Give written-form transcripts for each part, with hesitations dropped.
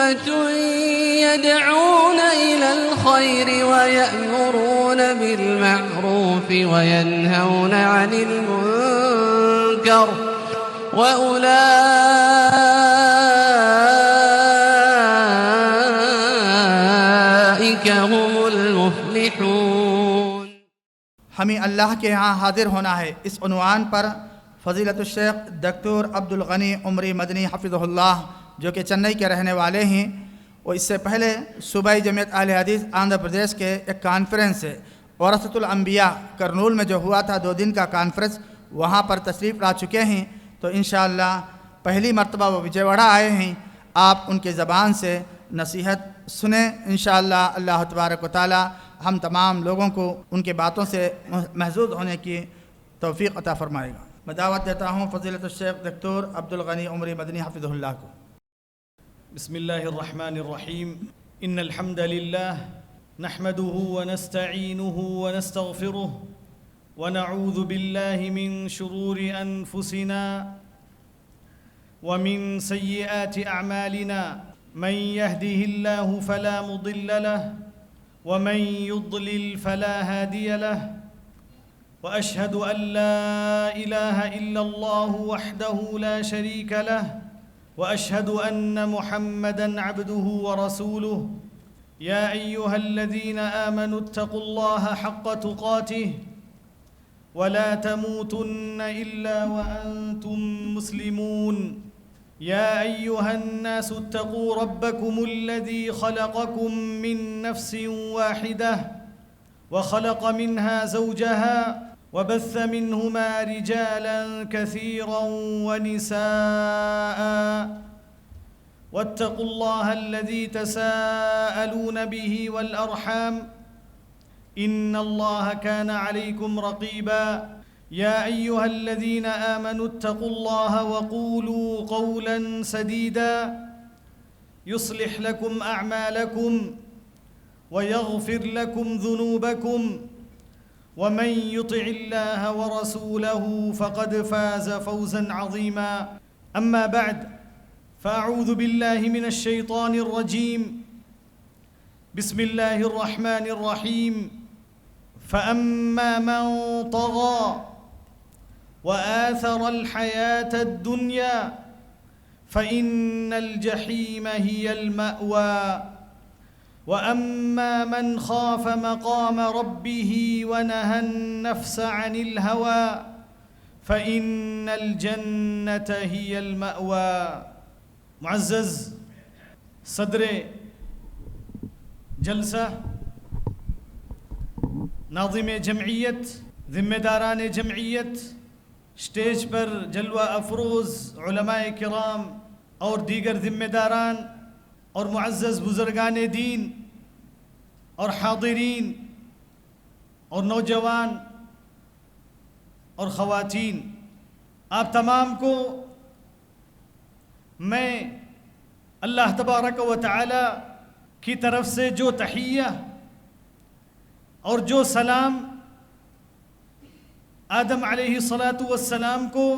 أمة يدعون إلى الخير ويأمرون بالمعروف وينهون عن المنكر وأولئك هم المفلحون۔ ہمیں اللہ کے ہاں حاضر ہونا ہے۔ اس عنوان پر فضیلت الشیخ ڈاکٹر عبد الغنی عمری مدنی حفظہ اللہ جو کہ چنئی کے رہنے والے ہیں، وہ اس سے پہلے صوبائی جمعیت اہل حدیث آندھرا پردیش کے ایک کانفرنس ہے ورثۃ الانبیاء کرنول میں جو ہوا تھا 2 دن کا کانفرنس، وہاں پر تشریف لا چکے ہیں۔ تو انشاءاللہ پہلی مرتبہ وہ وجے واڑہ آئے ہیں، آپ ان کے زبان سے نصیحت سنیں۔ انشاءاللہ اللہ تبارک و تعالی ہم تمام لوگوں کو ان کے باتوں سے محظوظ ہونے کی توفیق عطا فرمائے گا۔ میں دعوت دیتا ہوں فضیلت الشیخ ڈاکٹر عبد الغنی عمری مدنی حفظہ اللہ کو۔ بسم اللہ الرحمن الرحیم۔ ان الحمد للہ نحمده ونستعینه ونستغفره ونعوذ باللہ من شرور انفسنا ومن سیئات اعمالنا من يهده الله فلا مضل له ومن يضلل فلا هادي له وأشهد أن لا إله إلا الله وحده لا شريك له وأشهد أن محمدًا عبده ورسوله يا أيها الذين آمنوا اتقوا الله حق تقاته ولا تموتن إلا وأنتم مسلمون يا أيها الناس اتقوا ربكم الذي خلقكم من نفس واحدة وخلق منها زوجها وبث منهما رجالا كثيرا ونساء واتقوا الله الذي تساءلون به والأرحام إن الله كان عليكم رقيبا يا أيها الذين آمنوا اتقوا الله وقولوا قولا سديدا يصلح لكم أعمالكم ويغفر لكم ذنوبكم ومن يطع الله ورسوله فقد فاز فوزا عظيما أما بعد فأعوذ بالله من الشيطان الرجيم بسم الله الرحمن الرحيم فأما من طغى وآثر الحياة الدنيا فإن الجحيم هي المأوى وأما من خاف مقام ربه ونهى النفس عن الهوى فإن الجنة هي المأوى۔ معزز صدر جلسہ، ناظم جمعیت، ذمہ داران جمعیت، اسٹیج پر جلوہ افروز علماء کرام اور دیگر ذمہ داران اور معزز بزرگان دین اور حاضرین اور نوجوان اور خواتین، آپ تمام کو میں اللہ تبارک و تعالی کی طرف سے جو تحیہ اور جو سلام آدم علیہ السلام کو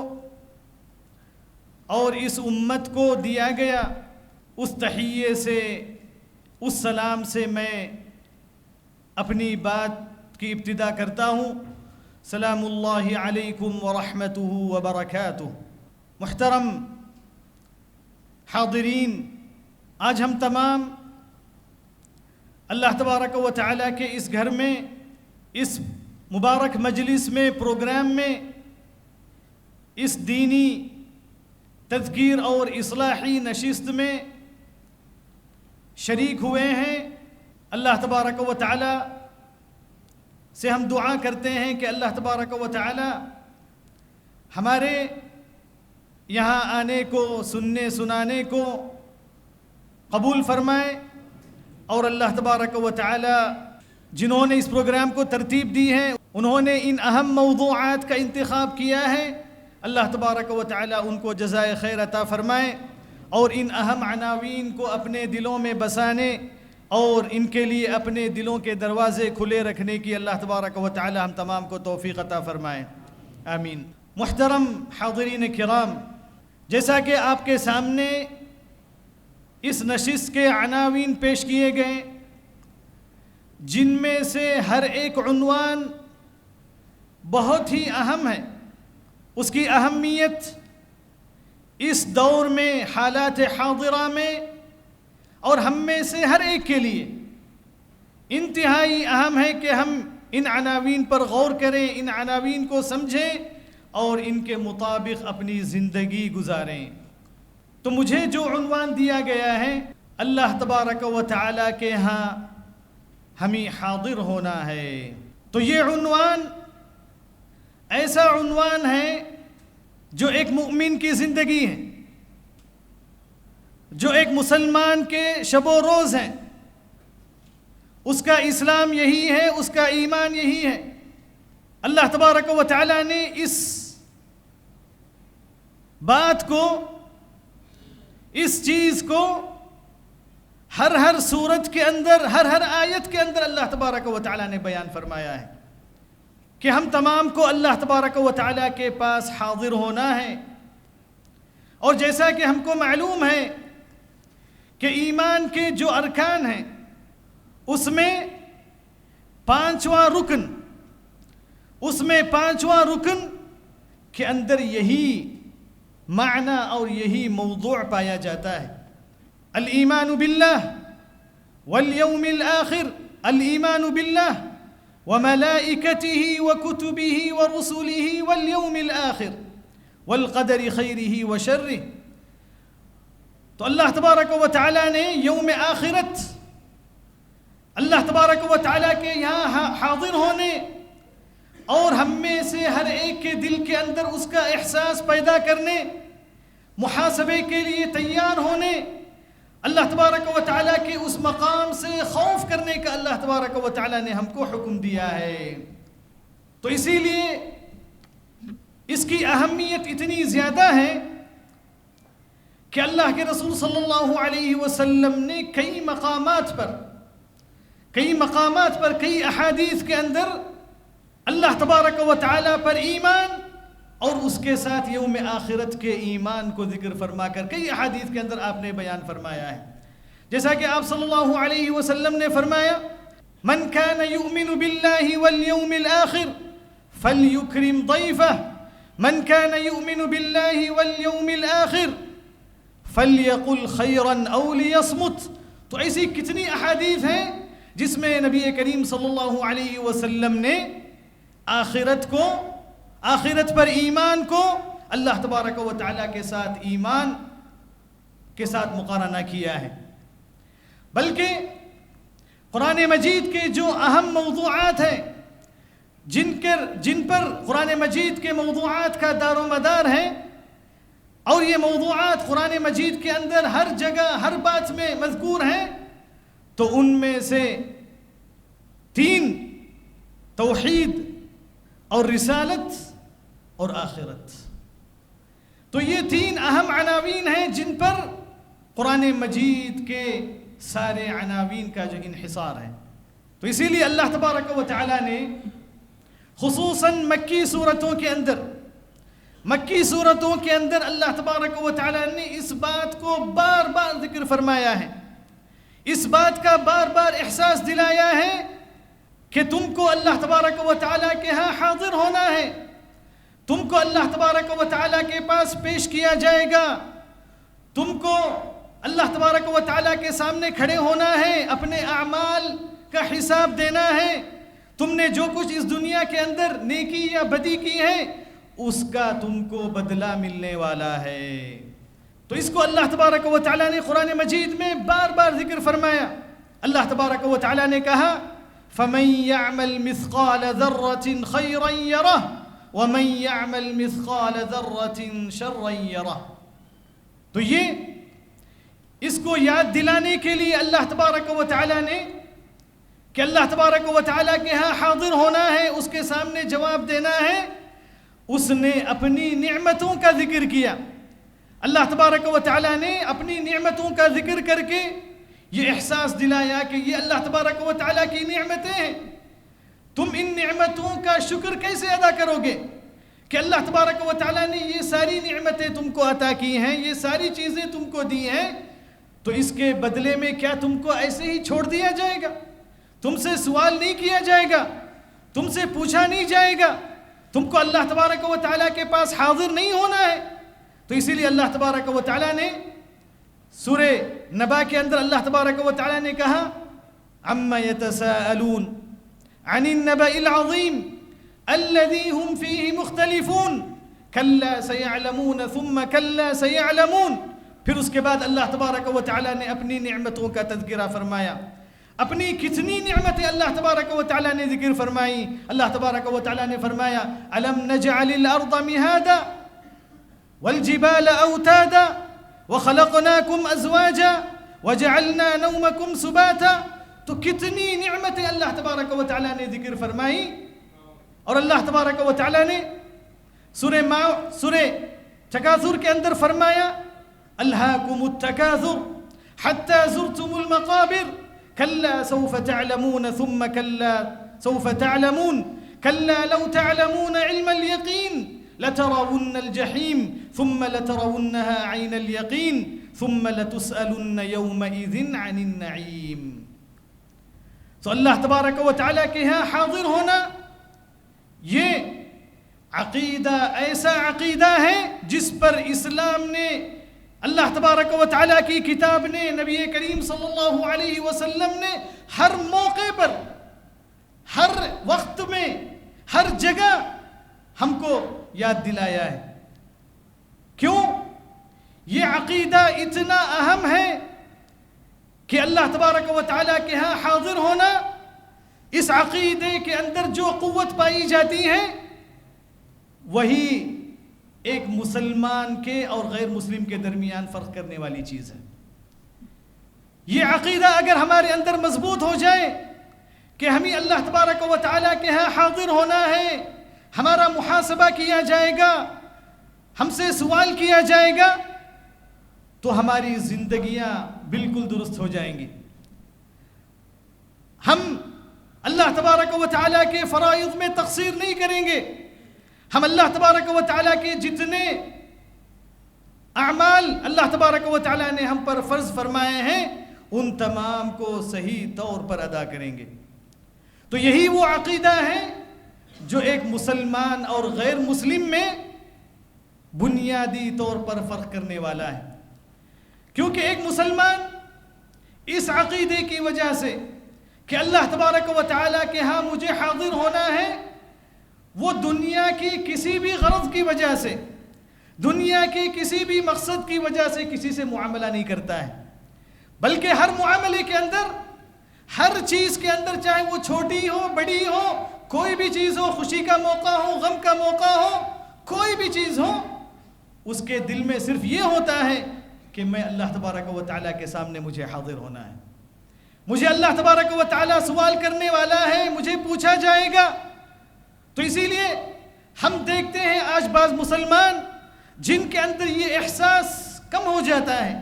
اور اس امت کو دیا گیا، اس تحیے سے، اس سلام سے میں اپنی بات کی ابتدا کرتا ہوں۔ سلام اللہ علیکم ورحمتہ وبرکاتہ۔ محترم حاضرین، آج ہم تمام اللہ تبارک و تعالیٰ کے اس گھر میں، اس مبارک مجلس میں، پروگرام میں، اس دینی تذکیر اور اصلاحی نشست میں شریک ہوئے ہیں۔ اللہ تبارک و تعالی سے ہم دعا کرتے ہیں کہ اللہ تبارک و تعالی ہمارے یہاں آنے کو، سننے سنانے کو قبول فرمائے، اور اللہ تبارک و تعالی جنہوں نے اس پروگرام کو ترتیب دی ہے، انہوں نے ان اہم موضوعات کا انتخاب کیا ہے، اللہ تبارک و تعالی ان کو جزائے خیر عطا فرمائے، اور ان اہم عناوین کو اپنے دلوں میں بسانے اور ان کے لیے اپنے دلوں کے دروازے کھلے رکھنے کی اللہ تبارک و تعالی ہم تمام کو توفیق عطا فرمائے، آمین۔ محترم حاضرین کرام، جیسا کہ آپ کے سامنے اس نشست کے عناوین پیش کیے گئے، جن میں سے ہر ایک عنوان بہت ہی اہم ہے۔ اس کی اہمیت اس دور میں، حالات حاضرہ میں، اور ہم میں سے ہر ایک کے لیے انتہائی اہم ہے کہ ہم ان عناوین پر غور کریں، ان عناوین کو سمجھیں اور ان کے مطابق اپنی زندگی گزاریں۔ تو مجھے جو عنوان دیا گیا ہے، اللہ تبارک و تعالیٰ کے ہاں ہمیں حاضر ہونا ہے، تو یہ عنوان ایسا عنوان ہے جو ایک مومن کی زندگی ہے، جو ایک مسلمان کے شب و روز ہیں۔ اس کا اسلام یہی ہے، اس کا ایمان یہی ہے۔ اللہ تبارک و تعالیٰ نے اس بات کو، اس چیز کو ہر سورت کے اندر، ہر آیت کے اندر اللہ تبارک و تعالیٰ نے بیان فرمایا ہے کہ ہم تمام کو اللہ تبارک و تعالیٰ کے پاس حاضر ہونا ہے۔ اور جیسا کہ ہم کو معلوم ہے کہ ایمان کے جو ارکان ہیں، اس میں پانچواں رکن کے اندر یہی معنی اور یہی موضوع پایا جاتا ہے۔ الایمان باللہ والیوم الآخر، الایمان باللہ وملائکتہ وکتبہ ورسلہ والیوم الآخر والقدر خیرہ وشرہ۔ تو اللہ تبارک و تعالیٰ نے یوم آخرت، اللہ تبارک و تعالیٰ کے یہاں حاضر ہونے اور ہم میں سے ہر ایک کے دل کے اندر اس کا احساس پیدا کرنے، محاسبے کے لیے تیار ہونے، اللہ تبارک و تعالیٰ کے اس مقام سے خوف کرنے کا اللہ تبارک و تعالیٰ نے ہم کو حکم دیا ہے۔ تو اسی لیے اس کی اہمیت اتنی زیادہ ہے کہ اللہ کے رسول صلی اللہ علیہ وسلم نے کئی مقامات پر کئی احادیث کے اندر اللہ تبارک و تعالیٰ پر ایمان اور اس کے ساتھ یوم آخرت کے ایمان کو ذکر فرما کر کئی احادیث کے اندر آپ نے بیان فرمایا ہے۔ جیسا کہ آپ صلی اللہ علیہ وسلم نے فرمایا، من کان یؤمن باللہ والیوم الآخر فلیکرم ضیفہ، من کان یؤمن باللہ والیوم الآخر فلیقل خیرا او لیصمت۔ تو ایسی کتنی احادیث ہیں جس میں نبی کریم صلی اللہ علیہ وسلم نے آخرت پر ایمان کو اللہ تبارک و تعالیٰ کے ساتھ ایمان کے ساتھ مقارنہ کیا ہے۔ بلکہ قرآن مجید کے جو اہم موضوعات ہیں، جن پر قرآن مجید کے موضوعات کا دار و مدار ہے، اور یہ موضوعات قرآن مجید کے اندر ہر جگہ ہر بات میں مذکور ہیں، تو ان میں سے 3 توحید اور رسالت اور آخرت، تو یہ 3 اہم عناوین ہیں جن پر قرآن مجید کے سارے عناوین کا جو انحصار ہے۔ تو اسی لیے اللہ تبارک و تعالیٰ نے خصوصاً مکی صورتوں کے اندر اللہ تبارک و تعالیٰ نے اس بات کو بار بار ذکر فرمایا ہے، اس بات کا بار بار احساس دلایا ہے کہ تم کو اللہ تبارک و تعالیٰ کے ہاں حاضر ہونا ہے، تم کو اللہ تبارک و تعالیٰ کے پاس پیش کیا جائے گا، تم کو اللہ تبارک و تعالیٰ کے سامنے کھڑے ہونا ہے، اپنے اعمال کا حساب دینا ہے، تم نے جو کچھ اس دنیا کے اندر نیکی یا بدی کی ہے اس کا تم کو بدلہ ملنے والا ہے۔ تو اس کو اللہ تبارک و تعالیٰ نے قرآن مجید میں بار بار ذکر فرمایا۔ اللہ تبارک و تعالیٰ نے کہا فَمَن يَعْمَلْ مِثْقَالَ ذَرَّةٍ خَيْرًا يَرَهُ وَمَن يَعْمَلْ مِثْقَالَ ذَرَّةٍ شَرًّا يَرَهُ۔ تو یہ اس کو یاد دلانے کے لیے اللہ تبارک و تعالیٰ نے کہ اللہ تبارک و تعالیٰ کے ہاں حاضر ہونا ہے، اس کے سامنے جواب دینا ہے، اس نے اپنی نعمتوں کا ذکر کیا۔ اللہ تبارک و تعالیٰ نے اپنی نعمتوں کا ذکر کر کے یہ احساس دلایا کہ یہ اللہ تبارک و تعالیٰ کی نعمتیں ہیں، تم ان نعمتوں کا شکر کیسے ادا کرو گے کہ اللہ تبارک و تعالیٰ نے یہ ساری نعمتیں تم کو عطا کی ہیں، یہ ساری چیزیں تم کو دی ہیں، تو اس کے بدلے میں کیا تم کو ایسے ہی چھوڑ دیا جائے گا؟ تم سے سوال نہیں کیا جائے گا، تم سے پوچھا نہیں جائے گا، تم کو اللہ تبارک و تعالیٰ کے پاس حاضر نہیں ہونا ہے؟ تو اسی لیے اللہ تبارک و تعالیٰ نے سورہ نبا کے اندر اللہ تبارک و تعالیٰ نے کہا عَمَّ يَتَسَاءَلُونَ عَنِ النَّبَإِ الْعَظِيمِ الَّذِي هُمْ فِيهِ مُخْتَلِفُونَ كَلَّا سَيَعْلَمُونَ ثُمَّ كَلَّا سَيَعْلَمُونَ۔ پھر اس کے بعد اللہ تبارک و تعالیٰ نے اپنی نعمتوں کا تذکرہ فرمایا، اپنی کتنی نعمتیں اللہ تبارک و تعالیٰ نے ذکر فرمائی۔ اللہ تبارک و تعالیٰ نے فرمایا أَلَمْ نَجْعَلِ الْأَرْضَ مِهَادًا وَالْجِبَالَ أَوْتَادًا وَخَلَقْنَاكُمْ أَزْوَاجًا وَجَعَلْنَا نَوْمَكُمْ سُبَاتًا۔ تو کتنی نعمتیں اللہ تبارک و تعالیٰ نے ذکر فرمائی، اور اللہ تبارک و تعالیٰ نے سورہ تکاثر کے اندر فرمایا أَلْهَاكُمُ التَّكَاثُرُ حَتَّى زُرْتُمُ الْمَقَابِرَ كَلَّا سَوْفَ تَعْلَمُونَ ثُمَّ كَلَّا سَوْفَ تَعْلَمُونَ كَلَّا لَوْ تَعْلَمُونَ عِلْمَ الْيَقِينِ لَتَرَوُنَّ الْجَحِيمَ ثُمَّ لَتَرَوُنَّهَا عَيْنَ الْيَقِينِ ثُمَّ لَتُسْأَلُنَّ يَوْمَئِذٍ عَنِ النَّعِيمِ۔ تو اللہ تبارک و تعالیٰ کے ہاں حاضر ہونا یہ عقیدہ ایسا عقیدہ ہے جس پر اسلام نے، اللہ تبارک و تعالیٰ کی کتاب نے، نبی کریم صلی اللہ علیہ وسلم نے ہر موقع پر، ہر وقت میں، ہر جگہ ہم کو یاد دلایا ہے۔ کیوں؟ یہ عقیدہ اتنا اہم ہے کہ اللہ تبارک و تعالیٰ کے ہاں حاضر ہونا، اس عقیدے کے اندر جو قوت پائی جاتی ہے وہی ایک مسلمان کے اور غیر مسلم کے درمیان فرق کرنے والی چیز ہے۔ یہ عقیدہ اگر ہمارے اندر مضبوط ہو جائے کہ ہمیں اللہ تبارک و تعالیٰ کے ہاں حاضر ہونا ہے، ہمارا محاسبہ کیا جائے گا، ہم سے سوال کیا جائے گا، تو ہماری زندگیاں بالکل درست ہو جائیں گی۔ ہم اللہ تبارک و تعالیٰ کے فرائض میں تقصیر نہیں کریں گے، ہم اللہ تبارک و تعالیٰ کے جتنے اعمال اللہ تبارک و تعالیٰ نے ہم پر فرض فرمائے ہیں ان تمام کو صحیح طور پر ادا کریں گے۔ تو یہی وہ عقیدہ ہے جو ایک مسلمان اور غیر مسلم میں بنیادی طور پر فرق کرنے والا ہے، کیونکہ ایک مسلمان اس عقیدے کی وجہ سے کہ اللہ تبارک و تعالیٰ کے ہاں مجھے حاضر ہونا ہے، وہ دنیا کی کسی بھی غرض کی وجہ سے، دنیا کی کسی بھی مقصد کی وجہ سے کسی سے معاملہ نہیں کرتا ہے، بلکہ ہر معاملے کے اندر، ہر چیز کے اندر، چاہے وہ چھوٹی ہو بڑی ہو، کوئی بھی چیز ہو، خوشی کا موقع ہو، غم کا موقع ہو، کوئی بھی چیز ہو، اس کے دل میں صرف یہ ہوتا ہے کہ میں اللہ تبارک و تعالیٰ کے سامنے مجھے حاضر ہونا ہے، مجھے اللہ تبارک و تعالیٰ سوال کرنے والا ہے، مجھے پوچھا جائے گا۔ تو اسی لیے ہم دیکھتے ہیں آج بعض مسلمان جن کے اندر یہ احساس کم ہو جاتا ہے،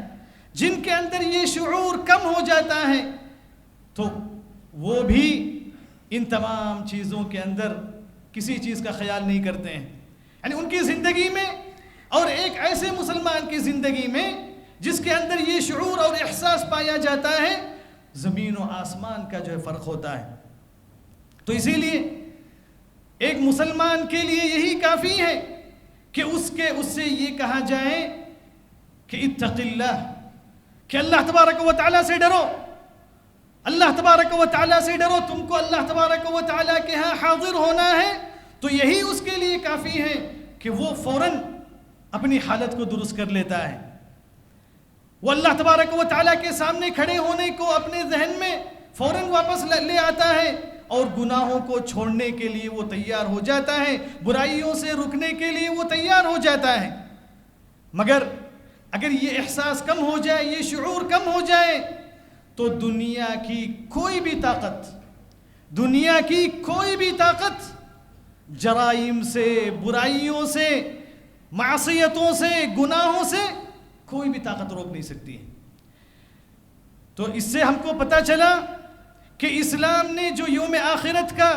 جن کے اندر یہ شعور کم ہو جاتا ہے، تو وہ بھی ان تمام چیزوں کے اندر کسی چیز کا خیال نہیں کرتے ہیں۔ یعنی ان کی زندگی میں اور ایک ایسے مسلمان کی زندگی میں جس کے اندر یہ شعور اور احساس پایا جاتا ہے، زمین و آسمان کا جو ہے فرق ہوتا ہے۔ تو اسی لیے ایک مسلمان کے لیے یہی کافی ہے کہ اس سے یہ کہا جائے کہ اتق اللہ، کہ اللہ تبارک و تعالیٰ سے ڈرو، اللہ تبارک و تعالیٰ سے ڈرو، تم کو اللہ تبارک و تعالیٰ کے ہاں حاضر ہونا ہے۔ تو یہی اس کے لیے کافی ہے کہ وہ فوراً اپنی حالت کو درست کر لیتا ہے، وہ اللہ تبارک و تعالیٰ کے سامنے کھڑے ہونے کو اپنے ذہن میں فوراً واپس لے آتا ہے، اور گناہوں کو چھوڑنے کے لیے وہ تیار ہو جاتا ہے، برائیوں سے رکنے کے لیے وہ تیار ہو جاتا ہے۔ مگر اگر یہ احساس کم ہو جائے، یہ شعور کم ہو جائے، تو دنیا کی کوئی بھی طاقت، دنیا کی کوئی بھی طاقت جرائم سے، برائیوں سے، معصیتوں سے، گناہوں سے کوئی بھی طاقت روک نہیں سکتی ہے۔ تو اس سے ہم کو پتہ چلا کہ اسلام نے جو یوم آخرت کا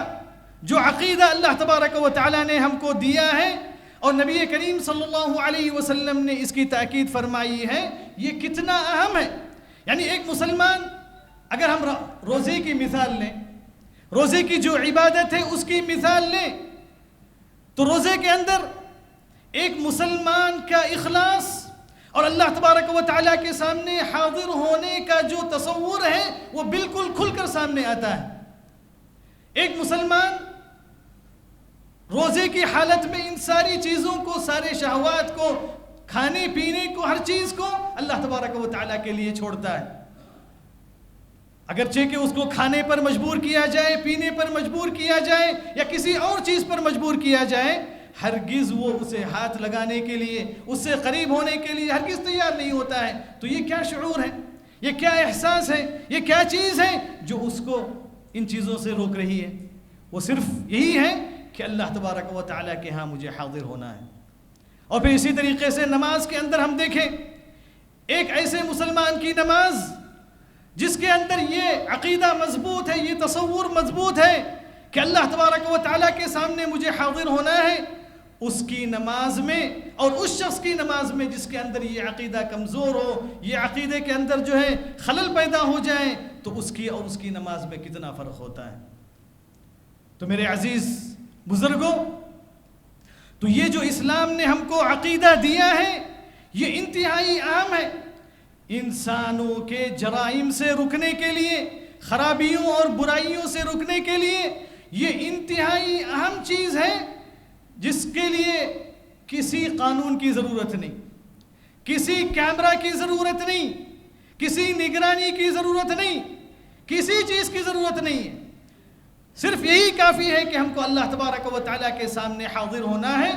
جو عقیدہ اللہ تبارک و تعالیٰ نے ہم کو دیا ہے، اور نبی کریم صلی اللہ علیہ وسلم نے اس کی تاکید فرمائی ہے، یہ کتنا اہم ہے، یعنی ایک مسلمان اگر ہم روزے کی مثال لیں، روزے کی جو عبادت ہے اس کی مثال لیں، تو روزے کے اندر ایک مسلمان کا اخلاص اور اللہ تبارک و تعالیٰ کے سامنے حاضر ہونے کا جو تصور ہے وہ بالکل کھل کر سامنے آتا ہے۔ ایک مسلمان روزے کی حالت میں ان ساری چیزوں کو، سارے شہوات کو، کھانے پینے کو، ہر چیز کو اللہ تبارک و تعالیٰ کے لیے چھوڑتا ہے۔ اگرچہ کہ اس کو کھانے پر مجبور کیا جائے، پینے پر مجبور کیا جائے یا کسی اور چیز پر مجبور کیا جائے، ہرگز وہ اسے ہاتھ لگانے کے لیے، اس سے قریب ہونے کے لیے ہرگز تیار نہیں ہوتا ہے۔ تو یہ کیا شعور ہے، یہ کیا احساس ہے، یہ کیا چیز ہے جو اس کو ان چیزوں سے روک رہی ہے؟ وہ صرف یہی ہے کہ اللہ تبارک و تعالیٰ کے ہاں مجھے حاضر ہونا ہے۔ اور پھر اسی طریقے سے نماز کے اندر ہم دیکھیں، ایک ایسے مسلمان کی نماز جس کے اندر یہ عقیدہ مضبوط ہے، یہ تصور مضبوط ہے کہ اللہ تبارک و تعالیٰ کے سامنے مجھے حاضر ہونا ہے، اس کی نماز میں اور اس شخص کی نماز میں جس کے اندر یہ عقیدہ کمزور ہو، یہ عقیدے کے اندر جو ہے خلل پیدا ہو جائے، تو اس کی اور اس کی نماز میں کتنا فرق ہوتا ہے۔ تو میرے عزیز بزرگوں، تو یہ جو اسلام نے ہم کو عقیدہ دیا ہے یہ انتہائی اہم ہے، انسانوں کے جرائم سے رکنے کے لیے، خرابیوں اور برائیوں سے رکنے کے لیے یہ انتہائی اہم چیز ہے، جس کے لیے کسی قانون کی ضرورت نہیں، کسی کیمرہ کی ضرورت نہیں، کسی نگرانی کی ضرورت نہیں، کسی چیز کی ضرورت نہیں ہے۔ صرف یہی کافی ہے کہ ہم کو اللہ تبارک و تعالیٰ کے سامنے حاضر ہونا ہے،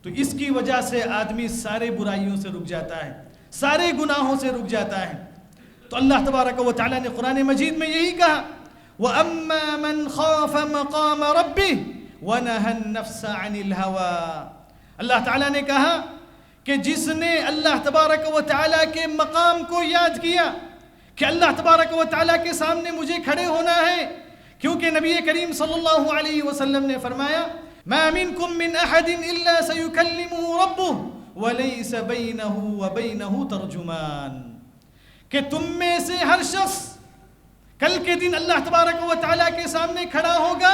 تو اس کی وجہ سے آدمی سارے برائیوں سے رک جاتا ہے، سارے گناہوں سے رک جاتا ہے۔ تو اللہ تبارک و تعالیٰ نے قرآن مجید میں یہی کہا، وَأَمَّا مَنْ خَافَ مَقَامَ رَبِّهِ وَنَهَى النَّفْسَ عَنِ الْهَوَىٰ۔ اللہ تعالیٰ نے کہا کہ جس نے اللہ تبارک و تعالیٰ کے مقام کو یاد کیا کہ اللہ تبارک و تعالیٰ کے سامنے مجھے کھڑے ہونا ہے، کیونکہ نبی کریم صلی اللہ علیہ وسلم نے فرمایا، مَا مِنْكُم مِّنْ أَحَدٍ إِلَّا سَيُكَلِّمُهُ رَبُّهُ وَلَيْسَ بَيْنَهُ وَبَيْنَهُ تَرْجُمَانٌ، کہ تم میں سے ہر شخص کل کے دن اللہ تبارک و تعالیٰ کے سامنے کھڑا ہوگا،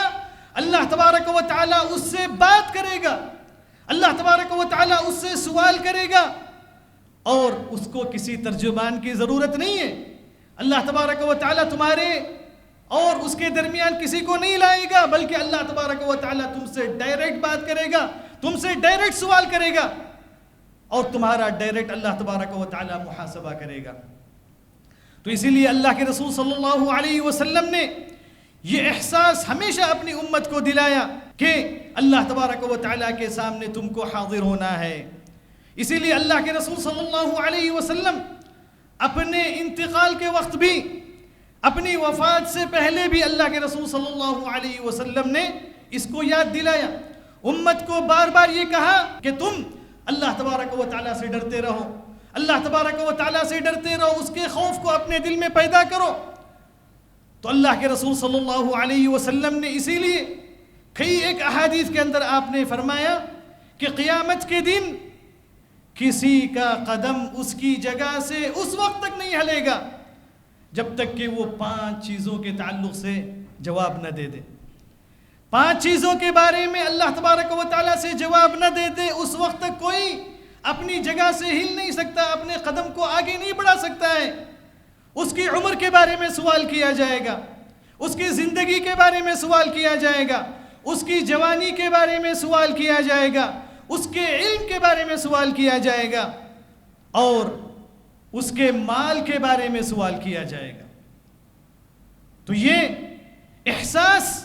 اللہ تبارک و تعالیٰ اس سے بات کرے گا، اللہ تبارک و تعالیٰ اس سے سوال کرے گا، اور اس کو کسی ترجمان کی ضرورت نہیں ہے۔ اللہ تبارک و تعالیٰ تمہارے اور اس کے درمیان کسی کو نہیں لائے گا، بلکہ اللہ تبارک و تعالیٰ تم سے ڈائریکٹ بات کرے گا، تم سے ڈائریکٹ سوال کرے گا، اور تمہارا ڈائریکٹ اللہ تبارک و تعالیٰ محاسبہ کرے گا۔ تو اسی لیے اللہ کے رسول صلی اللہ علیہ وسلم نے یہ احساس ہمیشہ اپنی امت کو دلایا کہ اللہ تبارک و تعالیٰ کے سامنے تم کو حاضر ہونا ہے۔ اسی لیے اللہ کے رسول صلی اللہ علیہ وسلم اپنے انتقال کے وقت بھی، اپنی وفات سے پہلے بھی اللہ کے رسول صلی اللہ علیہ وسلم نے اس کو یاد دلایا، امت کو بار بار یہ کہا کہ تم اللہ تبارک و تعالیٰ سے ڈرتے رہو، اللہ تبارک و تعالیٰ سے ڈرتے رہو، اس کے خوف کو اپنے دل میں پیدا کرو۔ تو اللہ کے رسول صلی اللہ علیہ وسلم نے اسی لیے کئی ایک احادیث کے اندر آپ نے فرمایا کہ قیامت کے دن کسی کا قدم اس کی جگہ سے اس وقت تک نہیں ہلے گا جب تک کہ وہ 5 چیزوں کے تعلق سے جواب نہ دے دے۔ 5 چیزوں کے بارے میں اللہ تبارک و تعالیٰ سے جواب نہ دے دے، اس وقت تک کوئی اپنی جگہ سے ہل نہیں سکتا، اپنے قدم کو آگے نہیں بڑھا سکتا ہے۔ اس کی عمر کے بارے میں سوال کیا جائے گا، اس کی زندگی کے بارے میں سوال کیا جائے گا، اس کی جوانی کے بارے میں سوال کیا جائے گا، اس کے علم کے بارے میں سوال کیا جائے گا، اور اس کے مال کے بارے میں سوال کیا جائے گا۔ تو یہ احساس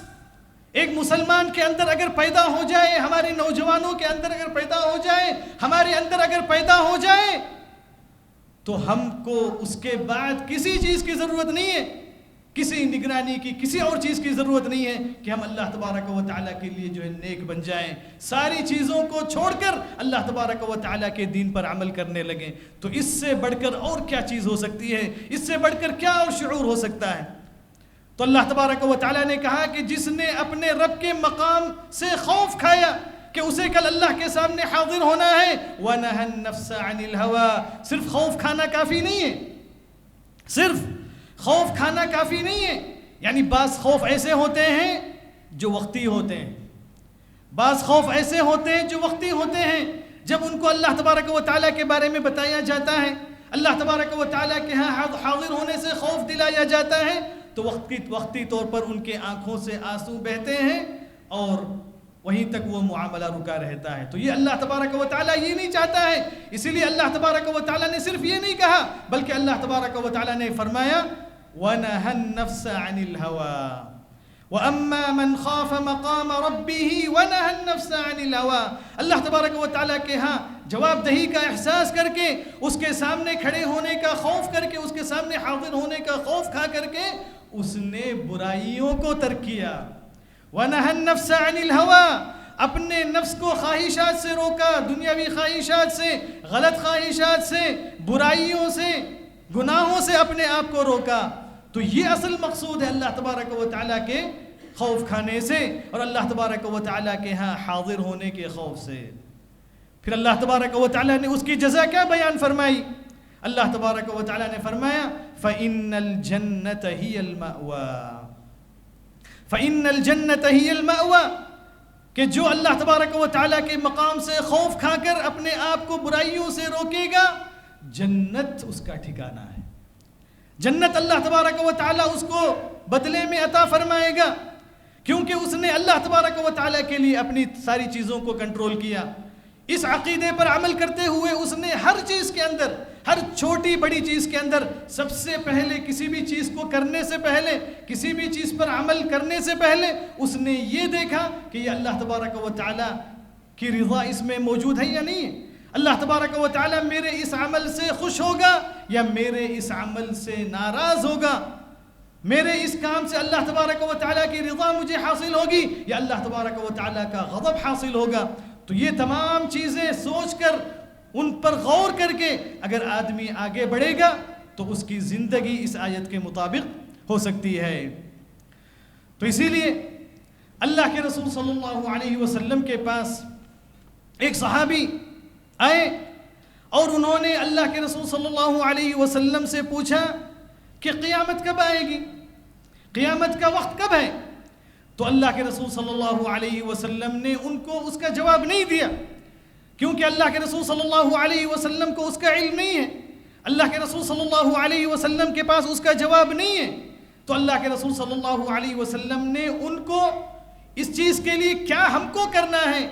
ایک مسلمان کے اندر اگر پیدا ہو جائے، ہمارے نوجوانوں کے اندر اگر پیدا ہو جائے، ہمارے اندر اگر پیدا ہو جائے، تو ہم کو اس کے بعد کسی چیز کی ضرورت نہیں ہے، کسی نگرانی کی، کسی اور چیز کی ضرورت نہیں ہے کہ ہم اللہ تبارک و تعالیٰ کے لیے جو ہے نیک بن جائیں، ساری چیزوں کو چھوڑ کر اللہ تبارک و تعالیٰ کے دین پر عمل کرنے لگیں۔ تو اس سے بڑھ کر اور کیا چیز ہو سکتی ہے، اس سے بڑھ کر کیا اور شعور ہو سکتا ہے؟ تو اللہ تبارک و تعالیٰ نے کہا کہ جس نے اپنے رب کے مقام سے خوف کھایا کہ اسے کل اللہ کے سامنے حاضر ہونا ہے، وَنَهَى النَّفْسَ عَنِ الْهَوَىٰ، صرف خوف کھانا کافی نہیں ہے، صرف خوف کھانا کافی نہیں ہے. یعنی بعض خوف ایسے ہوتے ہیں جو وقتی ہوتے ہیں، بعض خوف ایسے ہوتے ہیں جو وقتی ہوتے ہیں. جب ان کو اللہ تبارک و تعالیٰ کے بارے میں بتایا جاتا ہے، اللہ تبارک و تعالیٰ کے ہاں حاضر ہونے سے خوف دلایا جاتا ہے، تو وقتی طور پر ان کے آنکھوں سے آنسو بہتے ہیں اور وہیں تک وہ معاملہ رکا رہتا ہے. تو یہ اللہ تبارک و تعالیٰ یہ نہیں چاہتا ہے. اسی لیے اللہ تبارک و تعالیٰ نے صرف یہ نہیں کہا، بلکہ اللہ تبارک و تعالیٰ نے فرمایا وَنَهَى النَّفْسَ عَنِ الْهَوَىٰ وَأَمَّا مَنْ خَافَ مَقَامَ رَبِّهِ وَنَهَى النَّفْسَ عَنِ الْهَوَىٰ. اللہ تبارک و تعالیٰ کے ہاں جواب دہی کا احساس کر کے، اس کے سامنے کھڑے ہونے کا خوف کر کے، اس کے سامنے حاضر ہونے کا خوف کھا کر کے اس نے برائیوں کو ترک کیا. وَنَهَى النَّفْسَ عَنِ الْهَوَىٰ، اپنے نفس کو خواہشات سے روکا، دنیاوی خواہشات سے، غلط خواہشات سے، برائیوں سے، گناہوں سے اپنے آپ کو روکا. تو یہ اصل مقصود ہے اللہ تبارک و تعالیٰ کے خوف کھانے سے اور اللہ تبارک و تعالیٰ کے ہاں حاضر ہونے کے خوف سے. پھر اللہ تبارک و تعالیٰ نے اس کی جزا کیا بیان فرمائی؟ اللہ تبارک و تعالیٰ نے فرمایا فَإِنَّ الْجَنَّةَ هِيَ الْمَأْوَىٰ، فَإِنَّ الْجَنَّةَ هِيَ الْمَأْوَىٰ، کہ جو اللہ تبارک و تعالیٰ کے مقام سے خوف کھا کر اپنے آپ کو برائیوں سے روکے گا، جنت اس کا ٹھکانہ ہے. جنت اللہ تبارک و تعالیٰ اس کو بدلے میں عطا فرمائے گا، کیونکہ اس نے اللہ تبارک و تعالیٰ کے لیے اپنی ساری چیزوں کو کنٹرول کیا. اس عقیدے پر عمل کرتے ہوئے اس نے ہر چیز کے اندر، ہر چھوٹی بڑی چیز کے اندر سب سے پہلے، کسی بھی چیز کو کرنے سے پہلے، کسی بھی چیز پر عمل کرنے سے پہلے اس نے یہ دیکھا کہ یہ اللہ تبارک و تعالیٰ کی رضا اس میں موجود ہے یا نہیں ہے. اللہ تبارک و تعالیٰ میرے اس عمل سے خوش ہوگا یا میرے اس عمل سے ناراض ہوگا، میرے اس کام سے اللہ تبارک و تعالیٰ کی رضا مجھے حاصل ہوگی یا اللہ تبارک و تعالیٰ کا غضب حاصل ہوگا. تو یہ تمام چیزیں سوچ کر، ان پر غور کر کے اگر آدمی آگے بڑھے گا تو اس کی زندگی اس آیت کے مطابق ہو سکتی ہے. تو اسی لیے اللہ کے رسول صلی اللہ علیہ وسلم کے پاس ایک صحابی آئے اور انہوں نے اللہ کے رسول صلی اللہ علیہ وسلم سے پوچھا کہ قیامت کب آئے گی، قیامت کا وقت کب ہے؟ تو اللہ کے رسول صلی اللہ علیہ وسلم نے ان کو اس کا جواب نہیں دیا، کیونکہ اللہ کے رسول صلی اللہ علیہ وسلم کو اس کا علم نہیں ہے، اللہ کے رسول صلی اللہ علیہ وسلم کے پاس اس کا جواب نہیں ہے. تو اللہ کے رسول صلی اللہ علیہ وسلم نے ان کو اس چیز کے لیے کیا ہم کو کرنا ہے،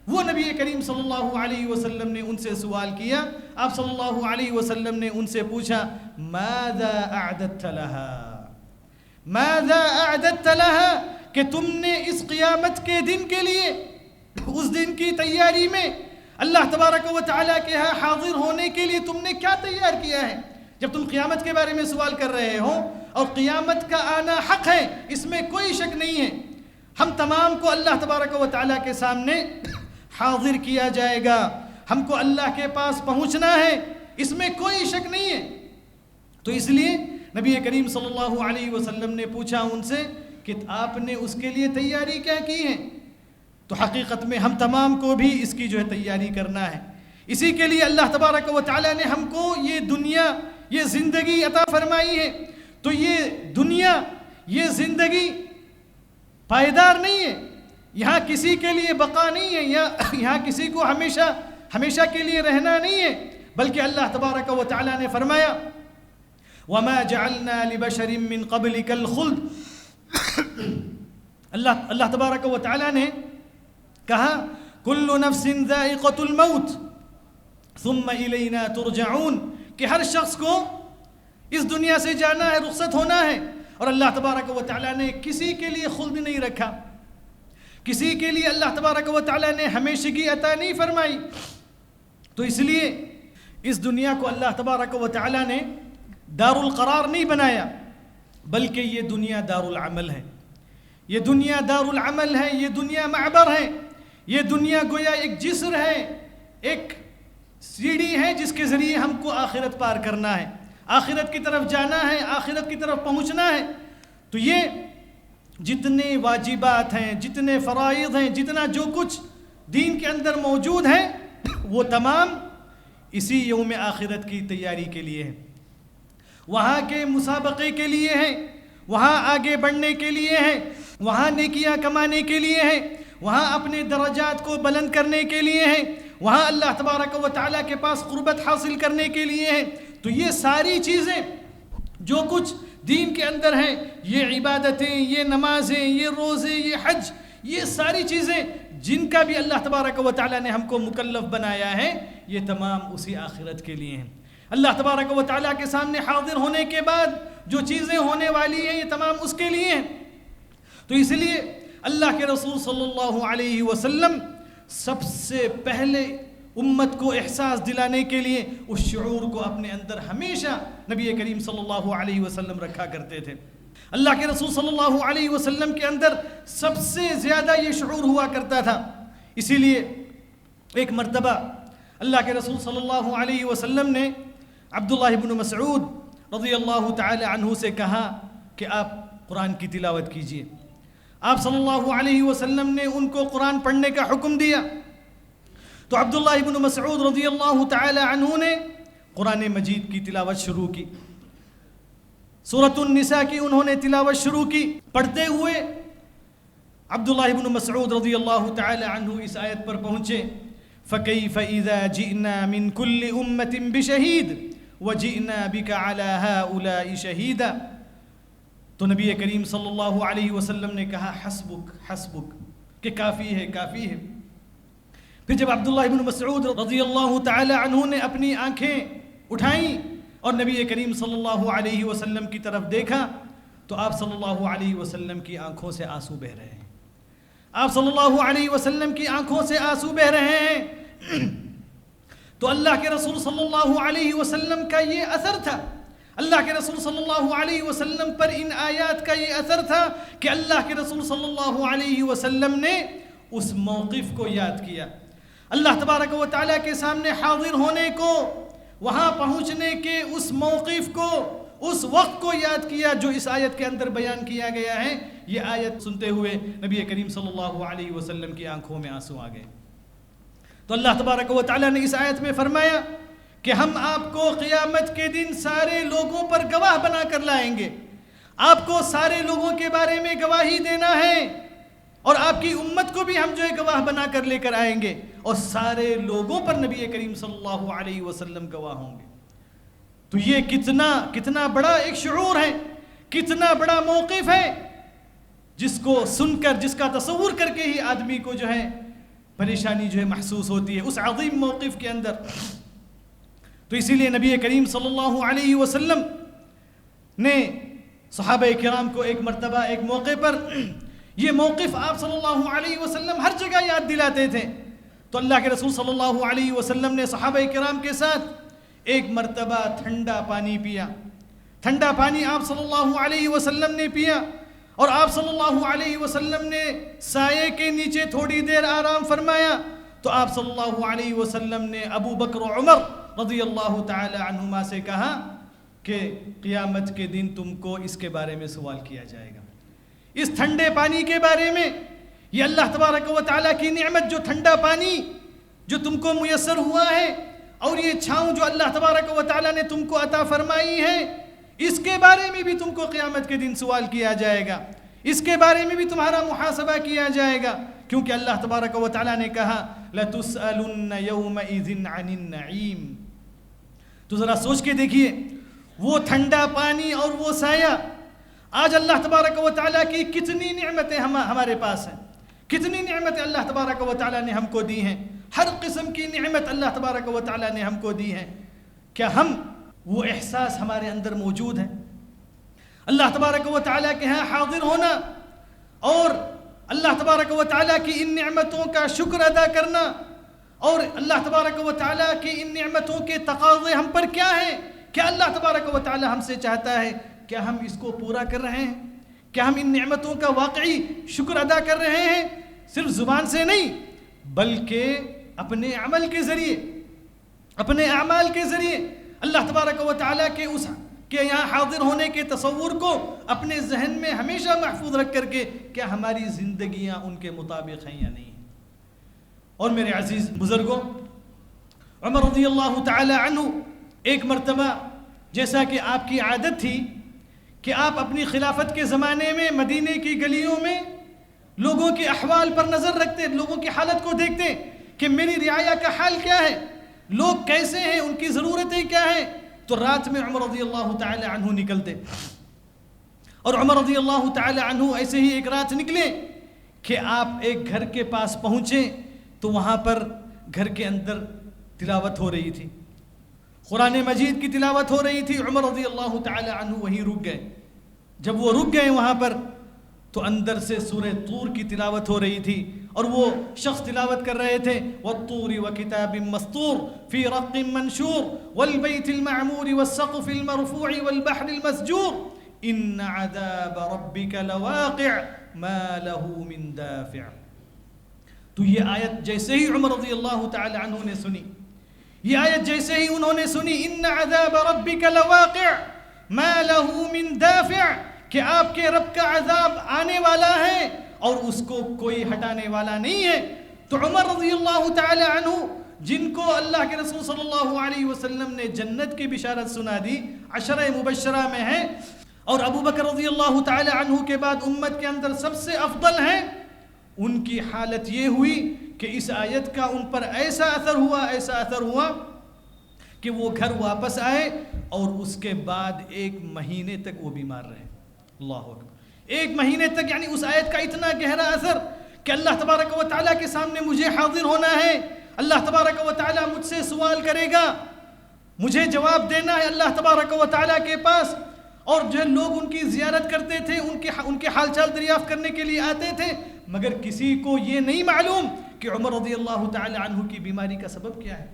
وہ نبی کریم صلی اللہ علیہ وسلم نے ان سے سوال کیا. آپ صلی اللہ علیہ وسلم نے ان سے پوچھا ماذا اعددت لها، ماذا اعددت لها، کہ تم نے اس قیامت کے دن کے لیے، اس دن کی تیاری میں اللہ تبارک و تعالیٰ کے ہاں حاضر ہونے کے لیے تم نے کیا تیار کیا ہے؟ جب تم قیامت کے بارے میں سوال کر رہے ہو اور قیامت کا آنا حق ہے، اس میں کوئی شک نہیں ہے، ہم تمام کو اللہ تبارک و تعالیٰ کے سامنے حاضر کیا جائے گا، ہم کو اللہ کے پاس پہنچنا ہے، اس میں کوئی شک نہیں ہے. تو اس لیے نبی کریم صلی اللہ علیہ وسلم نے پوچھا ان سے کہ آپ نے اس کے لیے تیاری کیا کی ہے؟ تو حقیقت میں ہم تمام کو بھی اس کی جو ہے تیاری کرنا ہے. اسی کے لیے اللہ تبارک و تعالیٰ نے ہم کو یہ دنیا، یہ زندگی عطا فرمائی ہے. تو یہ دنیا، یہ زندگی پائیدار نہیں ہے، یہاں کسی کے لیے بقا نہیں ہے، یہاں کسی کو ہمیشہ کے لیے رہنا نہیں ہے، بلکہ اللہ تبارک و تعالیٰ نے فرمایا وَمَا جَعَلْنَا لِبَشَرٍ مِّن قَبْلِكَ الْخُلْدَ. اللہ تبارک و تعالیٰ نے کہا كُلُّ نَفْسٍ ذَائِقَةُ الْمَوْتِ ثُمَّ إِلَيْنَا تُرْجَعُونَ، کہ ہر شخص کو اس دنیا سے جانا ہے، رخصت ہونا ہے. اور اللہ تبارک و تعالیٰ نے کسی کے لیے خلد نہیں رکھا، کسی کے لیے اللہ تبارک و تعالیٰ نے ہمیشگی عطا نہیں فرمائی. تو اس لیے اس دنیا کو اللہ تبارک و تعالیٰ نے دار القرار نہیں بنایا، بلکہ یہ دنیا دار العمل ہے، یہ دنیا دار العمل ہے، یہ دنیا معبر ہے، یہ دنیا گویا ایک جسر ہے، ایک سیڑھی ہے جس کے ذریعے ہم کو آخرت پار کرنا ہے، آخرت کی طرف جانا ہے، آخرت کی طرف پہنچنا ہے. تو یہ جتنے واجبات ہیں، جتنے فرائض ہیں، جتنا جو کچھ دین کے اندر موجود ہے، وہ تمام اسی یوم آخرت کی تیاری کے لیے ہے. وہاں کے مسابقے کے لیے ہیں، وہاں آگے بڑھنے کے لیے ہیں، وہاں نیکیاں کمانے کے لیے ہیں، وہاں اپنے درجات کو بلند کرنے کے لیے ہیں، وہاں اللہ تبارک و تعالیٰ کے پاس قربت حاصل کرنے کے لیے ہیں. تو یہ ساری چیزیں جو کچھ دین کے اندر ہیں، یہ عبادتیں، یہ نمازیں، یہ روزے، یہ حج، یہ ساری چیزیں جن کا بھی اللہ تبارک و تعالیٰ نے ہم کو مکلف بنایا ہے، یہ تمام اسی آخرت کے لیے ہیں. اللہ تبارک و تعالیٰ کے سامنے حاضر ہونے کے بعد جو چیزیں ہونے والی ہیں، یہ تمام اس کے لیے ہیں. تو اس لیے اللہ کے رسول صلی اللہ علیہ وسلم سب سے پہلے امت کو احساس دلانے کے لیے اس شعور کو اپنے اندر ہمیشہ نبی کریم صلی اللہ علیہ وسلم رکھا کرتے تھے. اللہ کے رسول صلی اللہ علیہ وسلم کے اندر سب سے زیادہ یہ شعور ہوا کرتا تھا. اسی لیے ایک مرتبہ اللہ کے رسول صلی اللہ علیہ وسلم نے عبداللہ بن مسعود رضی اللہ تعالی عنہ سے کہا کہ آپ قرآن کی تلاوت کیجئے. آپ صلی اللہ علیہ وسلم نے ان کو قرآن پڑھنے کا حکم دیا. تو عبداللہ بن مسعود رضی اللہ تعالی عنہ نے قرآن مجید کی تلاوت شروع کی. سورۃ النساء کی انہوں نے تلاوت شروع کی. پڑھتے ہوئے عبداللہ بن مسعود رضی اللہ تعالی عنہ اس آیت پر پہنچے فَكَيْفَ إِذَا جِئْنَا مِن كُلِّ أُمَّةٍ بِشَهِيدٍ وَجِئْنَا بِكَ عَلَى هَؤُلَاءِ شَهِيدًا. تو نبی کریم صلی اللہ علیہ وسلم نے کہا حسبک حسبک، کہ کافی ہے کافی ہے. پھر جب عبداللہ بن مسعود رضی اللہ تعالی عنہ نے اپنی آنکھیں اٹھائیں اور نبی کریم صلی اللہ علیہ وسلم کی طرف دیکھا تو آپ صلی اللہ علیہ وسلم کی آنکھوں سے آنسو بہہ رہے ہیں. آپ صلی اللہ علیہ وسلم کی آنکھوں سے آنسو بہہ رہے ہیں. تو اللہ کے رسول صلی اللہ علیہ وسلم کا یہ اثر تھا، اللہ کے رسول صلی اللہ علیہ وسلم پر ان آیات کا یہ اثر تھا کہ اللہ کے رسول صلی اللہ علیہ وسلم نے اس موقف کو یاد کیا. اللہ تبارک و تعالیٰ کے سامنے حاضر ہونے کو، وہاں پہنچنے کے اس موقف کو، اس وقت کو یاد کیا جو اس آیت کے اندر بیان کیا گیا ہے. یہ آیت سنتے ہوئے نبی کریم صلی اللہ علیہ وسلم کی آنکھوں میں آنسو آ گئے. تو اللہ تبارک و تعالیٰ نے اس آیت میں فرمایا کہ ہم آپ کو قیامت کے دن سارے لوگوں پر گواہ بنا کر لائیں گے. آپ کو سارے لوگوں کے بارے میں گواہی دینا ہے اور آپ کی امت کو بھی ہم جو ہے گواہ بنا کر لے کر آئیں گے اور سارے لوگوں پر نبی کریم صلی اللہ علیہ وسلم گواہ ہوں گے. تو یہ کتنا بڑا ایک شعور ہے، کتنا بڑا موقف ہے جس کو سن کر، جس کا تصور کر کے ہی آدمی کو جو ہے پریشانی جو ہے محسوس ہوتی ہے اس عظیم موقف کے اندر. تو اسی لیے نبی کریم صلی اللہ علیہ وسلم نے صحابہ کرام کو ایک مرتبہ ایک موقع پر یہ موقف آپ صلی اللہ علیہ وسلم ہر جگہ یاد دلاتے تھے. تو اللہ کے رسول صلی اللہ علیہ وسلم نے صحابہ کرام کے ساتھ ایک مرتبہ ٹھنڈا پانی پیا. ٹھنڈا پانی آپ صلی اللہ علیہ وسلم نے پیا اور آپ صلی اللہ علیہ وسلم نے سائے کے نیچے تھوڑی دیر آرام فرمایا. تو آپ صلی اللہ علیہ وسلم نے ابو بکر و عمر رضی اللہ تعالی عنہما سے کہا کہ قیامت کے دن تم کو اس کے بارے میں سوال کیا جائے گا، اس ٹھنڈے پانی کے بارے میں. یہ اللہ تبارک و تعالیٰ کی نعمت جو ٹھنڈا پانی جو تم کو میسر ہوا ہے اور یہ چھاؤں جو اللہ تبارک و تعالیٰ نے تم کو عطا فرمائی ہے، اس کے بارے میں بھی تم کو قیامت کے دن سوال کیا جائے گا، اس کے بارے میں بھی تمہارا محاسبہ کیا جائے گا. کیونکہ اللہ تبارک و تعالیٰ نے کہا لَتُسْأَلُنَّ يَوْمَئِذٍ عَنِ النَّعِيمِ. تو ذرا سوچ کے دیکھیے وہ ٹھنڈا پانی اور وہ سایہ، آج اللہ تبارک و تعالیٰ کی کتنی نعمتیں ہمارے پاس ہیں، کتنی نعمتیں اللہ تبارک و تعالیٰ نے ہم کو دی ہیں. ہر قسم کی نعمت اللہ تبارک و تعالیٰ نے ہم کو دی ہے. کیا ہم وہ احساس ہمارے اندر موجود ہے؟ اللہ تبارک و تعالیٰ کے ہاں حاضر ہونا اور اللہ تبارک و تعالیٰ کی ان نعمتوں کا شکر ادا کرنا اور اللہ تبارک و تعالیٰ کی ان نعمتوں کے تقاضے ہم پر کیا ہیں؟ کیا اللہ تبارک و تعالیٰ ہم سے چاہتا ہے؟ کیا ہم اس کو پورا کر رہے ہیں؟ کیا ہم ان نعمتوں کا واقعی شکر ادا کر رہے ہیں؟ صرف زبان سے نہیں بلکہ اپنے عمل کے ذریعے، اپنے اعمال کے ذریعے اللہ تبارک و تعالیٰ کے اس کے یہاں حاضر ہونے کے تصور کو اپنے ذہن میں ہمیشہ محفوظ رکھ کر کے کیا ہماری زندگیاں ان کے مطابق ہیں یا نہیں. اور میرے عزیز بزرگوں، عمر رضی اللہ تعالی عنہ ایک مرتبہ جیسا کہ آپ کی عادت تھی کہ آپ اپنی خلافت کے زمانے میں مدینے کی گلیوں میں لوگوں کے احوال پر نظر رکھتے، لوگوں کی حالت کو دیکھتے کہ میری رعایا کا حال کیا ہے، لوگ کیسے ہیں، ان کی ضرورتیں کیا ہیں. تو رات میں عمر رضی اللہ تعالی عنہ نکلتے، اور عمر رضی اللہ تعالی عنہ ایسے ہی ایک رات نکلے کہ آپ ایک گھر کے پاس پہنچے تو وہاں پر گھر کے اندر تلاوت ہو رہی تھی، قرآن مجید کی تلاوت ہو رہی تھی. عمر رضی اللہ تعالی عنہ وہیں رک گئے. جب وہ رک گئے وہاں پر تو اندر سے سورہ طور کی تلاوت ہو رہی تھی، اور وہ شخص تلاوت کر رہے تھے وَالطُّورِ وَكِتَابٍ مَّسْطُورٍ فِي رَقٍّ مَّنشُورٍ وَالْبَيْتِ الْمَعْمُورِ وَالسَّقْفِ الْمَرْفُوعِ وَالْبَحْرِ الْمَسْجُورِ إِنَّ عَذَابَ رَبِّكَ لَوَاقِعٌ مَا لَهُ مِن دَافِعٍ. تو یہ آیت جیسے ہی عمر رضی اللہ تعالی عنہ نے سنی، یہ آیت جیسے ہی انہوں نے سنی إِنَّ عَذَابَ رَبِّكَ لَوَاقِعٌ مَا لَهُ مِن دَافِعٍ، کہ آپ کے رب کا عذاب آنے والا ہے اور اس کو کوئی ہٹانے والا نہیں ہے. تو عمر رضی اللہ تعالی عنہ جن کو اللہ کے رسول صلی اللہ علیہ وسلم نے جنت کی بشارت سنا دی، عشرہ مبشرہ میں ہیں، اور ابو بکر رضی اللہ تعالی عنہ کے بعد امت کے اندر سب سے افضل ہیں، ان کی حالت یہ ہوئی کہ اس آیت کا ان پر ایسا اثر ہوا کہ وہ گھر واپس آئے، اور اس کے بعد 1 مہینے تک وہ بیمار رہے. اللہ اکبر. 1 مہینے تک، یعنی اس آیت کا اتنا گہرا اثر کہ اللہ تبارک و تعالیٰ کے سامنے مجھے حاضر ہونا ہے، اللہ تبارک و تعالیٰ مجھ سے سوال کرے گا، مجھے جواب دینا ہے اللہ تبارک و تعالیٰ کے پاس. اور جو لوگ ان کی زیارت کرتے تھے، ان کے حال چال دریافت کرنے کے لیے آتے تھے، مگر کسی کو یہ نہیں معلوم کہ عمر رضی اللہ تعالی عنہ کی بیماری کا سبب کیا ہے،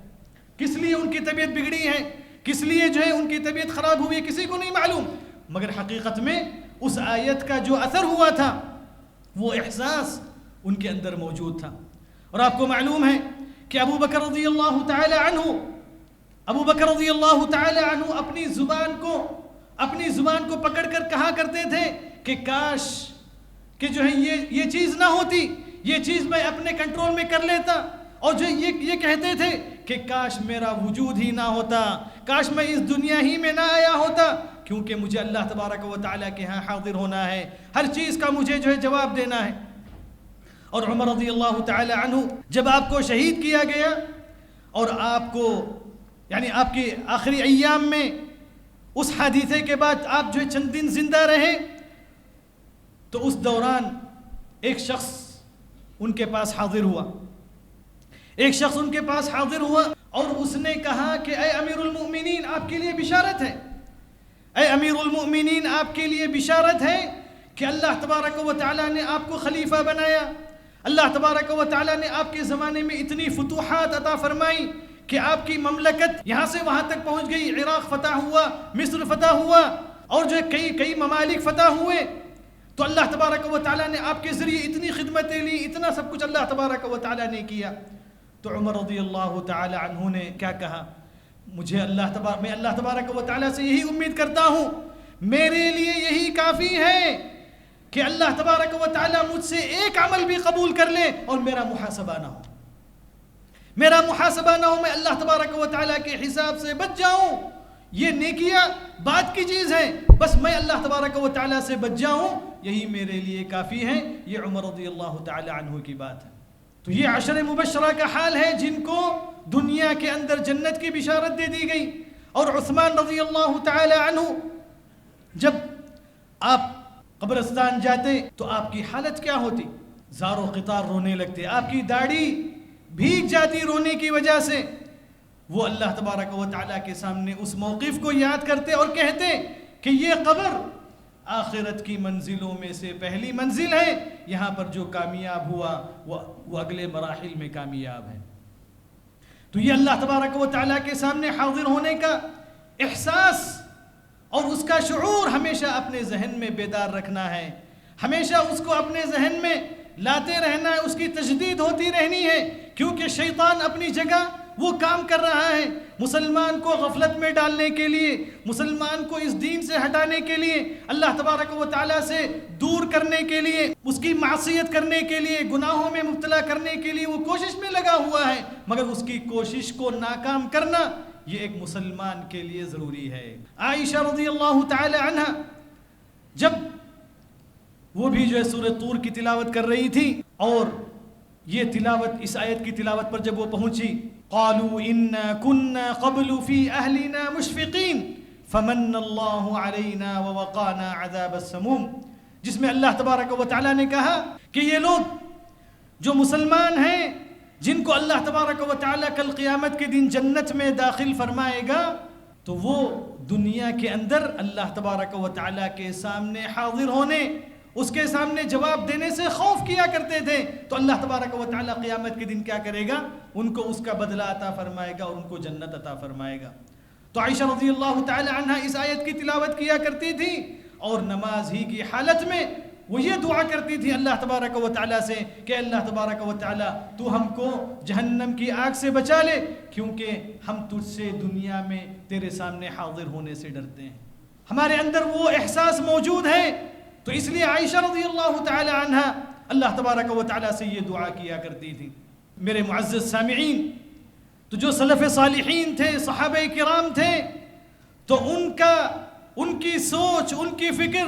کس لیے ان کی طبیعت بگڑی ہے، کس لیے جو ہے ان کی طبیعت خراب ہوئی ہے، کسی کو نہیں معلوم. مگر حقیقت میں اس آیت کا جو اثر ہوا تھا وہ احساس ان کے اندر موجود تھا. اور آپ کو معلوم ہے کہ ابو بکر رضی اللہ تعالی عنہ اپنی زبان کو پکڑ کر کہا کرتے تھے کہ کاش کہ جو ہے یہ چیز نہ ہوتی، یہ چیز میں اپنے کنٹرول میں کر لیتا. اور جو یہ کہتے تھے کہ کاش میرا وجود ہی نہ ہوتا، کاش میں اس دنیا ہی میں نہ آیا ہوتا، کیونکہ مجھے اللہ تبارک و تعالیٰ کے ہاں حاضر ہونا ہے، ہر چیز کا مجھے جو ہے جواب دینا ہے. اور عمر رضی اللہ تعالی عنہ جب آپ کو شہید کیا گیا اور آپ کو یعنی آپ کے آخری ایام میں اس حادثے کے بعد آپ جو چند دن زندہ رہے، تو اس دوران ایک شخص ان کے پاس حاضر ہوا اور اس نے کہا کہ اے امیر المؤمنین آپ کے لیے بشارت ہے، اے امیر المؤمنین آپ کے لیے بشارت ہے کہ اللہ تبارک و تعالیٰ نے آپ کو خلیفہ بنایا، اللہ تبارک و تعالیٰ نے آپ کے زمانے میں اتنی فتوحات عطا فرمائی کہ آپ کی مملکت یہاں سے وہاں تک پہنچ گئی، عراق فتح ہوا، مصر فتح ہوا، اور جو کئی ممالک فتح ہوئے. تو اللہ تبارک و تعالیٰ نے آپ کے ذریعے اتنی خدمتیں لی، اتنا سب کچھ اللہ تبارک و تعالیٰ نے کیا. تو عمر رضی اللہ تعالی عنہ نے کیا کہا، میں اللہ تبارک و تعالیٰ سے یہی امید کرتا ہوں، میرے لیے یہی کافی ہے کہ اللہ تبارک و تعالیٰ مجھ سے ایک عمل بھی قبول کر لے اور میرا محاسبہ نہ ہو، میں اللہ تبارک و تعالیٰ کے حساب سے بچ جاؤں. یہ نیکیاں بات کی چیز ہے، بس میں اللہ تبارک و تعالیٰ سے بچ جاؤں، یہی میرے لیے کافی ہے. یہ عمر رضی اللہ تعالی عنہ کی بات ہے. تو یہ عشر مبشرہ کا حال ہے جن کو دنیا کے اندر جنت کی بشارت دے دی گئی. اور عثمان رضی اللہ تعالی عنہ جب آپ قبرستان جاتے تو آپ کی حالت کیا ہوتی، زار و قطار رونے لگتے، آپ کی داڑھی بھیگ جاتی رونے کی وجہ سے. وہ اللہ تبارک و تعالیٰ کے سامنے اس موقف کو یاد کرتے اور کہتے کہ یہ قبر آخرت کی منزلوں میں سے پہلی منزل ہے، یہاں پر جو کامیاب ہوا وہ اگلے مراحل میں کامیاب ہے. تو یہ اللہ تبارک و تعالیٰ کے سامنے حاضر ہونے کا احساس اور اس کا شعور ہمیشہ اپنے ذہن میں بیدار رکھنا ہے، ہمیشہ اس کو اپنے ذہن میں لاتے رہنا ہے، اس کی تجدید ہوتی رہنی ہے. کیونکہ شیطان اپنی جگہ وہ کام کر رہا ہے، مسلمان کو غفلت میں ڈالنے کے لیے، مسلمان کو اس دین سے ہٹانے کے لیے، اللہ تبارک و تعالیٰ سے دور کرنے کے لیے، اس کی معصیت کرنے کے لیے، گناہوں میں مبتلا کرنے کے لیے وہ کوشش میں لگا ہوا ہے. مگر اس کی کوشش کو ناکام کرنا یہ ایک مسلمان کے لیے ضروری ہے۔ عائشہ رضی اللہ تعالی عنہ جب وہ بھی جو ہے سورہ طور کی تلاوت کر رہی تھی اور یہ تلاوت اس آیت کی تلاوت پر جب وہ پہنچی، قالوا انا كنا قبل في اهلنا مشفقين فمن الله علينا ووقانا عذاب السموم، جس میں اللہ تبارک و تعالی نے کہا کہ یہ لوگ جو مسلمان ہیں جن کو اللہ تبارک و تعالی کل قیامت کے دن جنت میں داخل فرمائے گا، تو وہ دنیا کے اندر اللہ تبارک و تعالی کے سامنے حاضر ہونے، اس کے سامنے جواب دینے سے خوف کیا کرتے تھے، تو اللہ تبارک و تعالی قیامت کے دن کیا کرے گا؟ ان کو اس کا بدلہ عطا فرمائے گا اور ان کو جنت عطا فرمائے گا۔ تو عائشہ رضی اللہ تعالی عنہ اس آیت کی تلاوت کیا کرتی تھی اور نماز ہی کی حالت میں وہ یہ دعا کرتی تھی اللہ تبارک و تعالیٰ سے کہ اللہ تبارک و تعالیٰ تو ہم کو جہنم کی آگ سے بچا لے، کیونکہ ہم تجھ سے دنیا میں تیرے سامنے حاضر ہونے سے ڈرتے ہیں۔ ہمارے اندر وہ احساس موجود ہے، تو اس لیے عائشہ رضی اللہ تعالی عنہ اللہ تبارک و تعالیٰ سے یہ دعا کیا کرتی تھی۔ میرے معزز سامعین، تو جو سلف صالحین تھے، صحابہ کرام تھے، تو ان کی سوچ، ان کی فکر،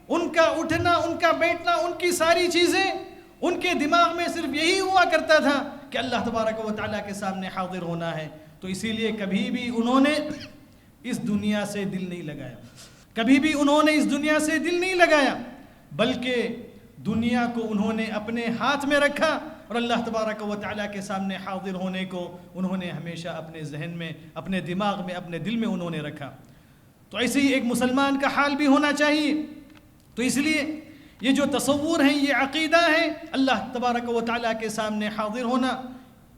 ان کا اٹھنا، ان کا بیٹھنا، ان کی ساری چیزیں ان کے دماغ میں صرف یہی ہوا کرتا تھا کہ اللہ تبارک و تعالیٰ کے سامنے حاضر ہونا ہے۔ تو اسی لیے کبھی بھی انہوں نے اس دنیا سے دل نہیں لگایا، کبھی بھی انہوں نے اس دنیا سے دل نہیں لگایا، بلکہ دنیا کو انہوں نے اپنے ہاتھ میں رکھا اور اللہ تبارک و تعالیٰ کے سامنے حاضر ہونے کو انہوں نے ہمیشہ اپنے ذہن میں، اپنے دماغ میں، اپنے دل میں انہوں نے رکھا۔ تو ایسے ہی ایک مسلمان کا حال بھی ہونا چاہیے۔ تو اس لیے یہ جو تصور ہیں، یہ عقیدہ ہے، اللہ تبارک و تعالیٰ کے سامنے حاضر ہونا،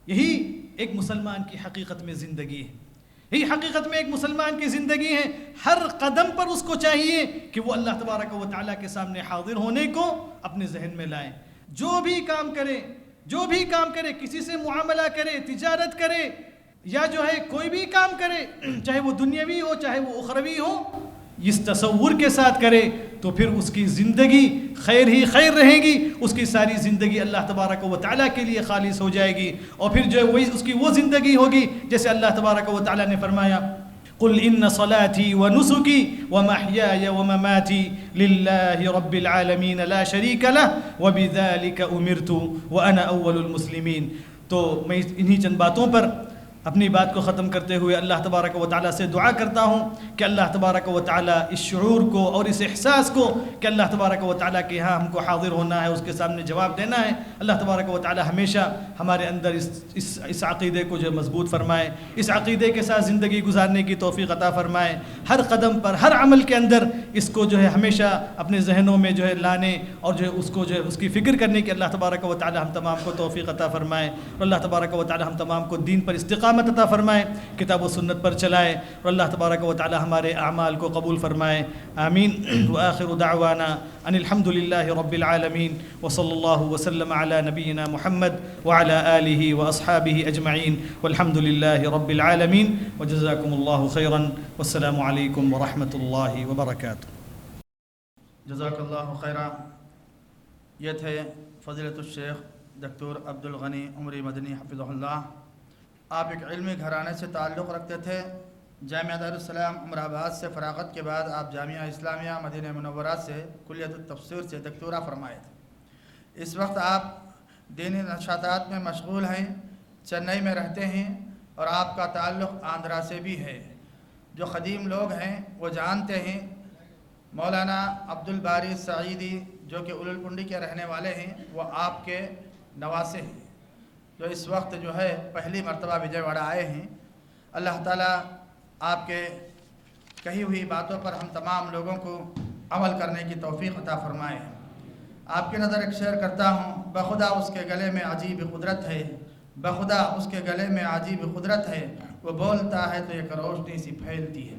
یہی ایک مسلمان کی حقیقت میں زندگی ہے، یہی حقیقت میں ایک مسلمان کی زندگی ہے۔ ہر قدم پر اس کو چاہیے کہ وہ اللہ تبارک و تعالیٰ کے سامنے حاضر ہونے کو اپنے ذہن میں لائے۔ جو بھی کام کرے، کسی سے معاملہ کرے، تجارت کرے، یا جو ہے کوئی بھی کام کرے، چاہے وہ دنیاوی ہو چاہے وہ اخروی ہو، اس تصور کے ساتھ کرے تو پھر اس کی زندگی خیر ہی خیر رہے گی، اس کی ساری زندگی اللہ تبارک و تعالیٰ کے لیے خالص ہو جائے گی، اور پھر جو ہے اس کی وہ زندگی ہوگی جیسے اللہ تبارک و تعالیٰ نے فرمایا قل ان صلاتي ونسكي ومحياي ومماتي لله رب العالمين لا شريك له وبذلك امرت وانا اول المسلمين۔ تو میں انہی چند باتوں پر اپنی بات کو ختم کرتے ہوئے اللہ تبارک و تعالیٰ سے دعا کرتا ہوں کہ اللہ تبارک و تعالیٰ اس شعور کو اور اس احساس کو کہ اللہ تبارک و تعالیٰ کے ہاں ہم کو حاضر ہونا ہے، اس کے سامنے جواب دینا ہے، اللہ تبارک و تعالیٰ ہمیشہ ہمارے اندر اس عقیدے کو جو مضبوط فرمائے، اس عقیدے کے ساتھ زندگی گزارنے کی توفیق عطا فرمائے، ہر قدم پر، ہر عمل کے اندر اس کو جو ہے ہمیشہ اپنے ذہنوں میں جو ہے لانے اور جو ہے اس کو جو ہے اس کی فکر کرنے کی اللہ تبارک و تعالیٰ ہم تمام کو توفیق عطا فرمائے، اور اللہ تبارک و تعالیٰ ہم تمام کو دین پر استقامت عطا فرمائے، کتاب و سنت پر چلائے، اور اللہ تبارک و تعالی ہمارے اعمال کو قبول فرمائے، آمین۔ وآخر دعوانا ان الحمد للہ رب العالمین، وصلی اللہ وسلم علی نبینا محمد وعلی آلہ واصحابہ اجمعین، والحمد للہ رب العالمین، وجزاکم اللہ خیرا، والسلام علیکم ورحمۃ اللہ وبرکاتہ۔ جزاک اللہ خیرہ۔ یہ تھے فضیلت الشیخ دکتور عبدالغنی عمری مدنی حفظہ اللہ۔ آپ ایک علمی گھرانے سے تعلق رکھتے تھے۔ جامعہ دارالسلام عمر آباد سے فراغت کے بعد آپ جامعہ اسلامیہ مدینہ منورہ سے کلیت التفسیر سے دکتورہ فرمائے تھے۔ اس وقت آپ دینی نشاطات میں مشغول ہیں، چنئی میں رہتے ہیں، اور آپ کا تعلق آندھرا سے بھی ہے۔ جو قدیم لوگ ہیں وہ جانتے ہیں مولانا عبدالباری سعیدی جو کہ اولوالپنڈی کے رہنے والے ہیں، وہ آپ کے نواسے ہیں، جو اس وقت جو ہے پہلی مرتبہ وجے واڑہ آئے ہیں۔ اللہ تعالیٰ آپ کے کہی ہوئی باتوں پر ہم تمام لوگوں کو عمل کرنے کی توفیق عطا فرمائے۔ آپ کی نظر ایک شعر کرتا ہوں۔ بخدا اس کے گلے میں عجیب قدرت ہے، بخدا اس کے گلے میں عجیب قدرت ہے، وہ بولتا ہے تو ایک روشنی سی پھیلتی ہے۔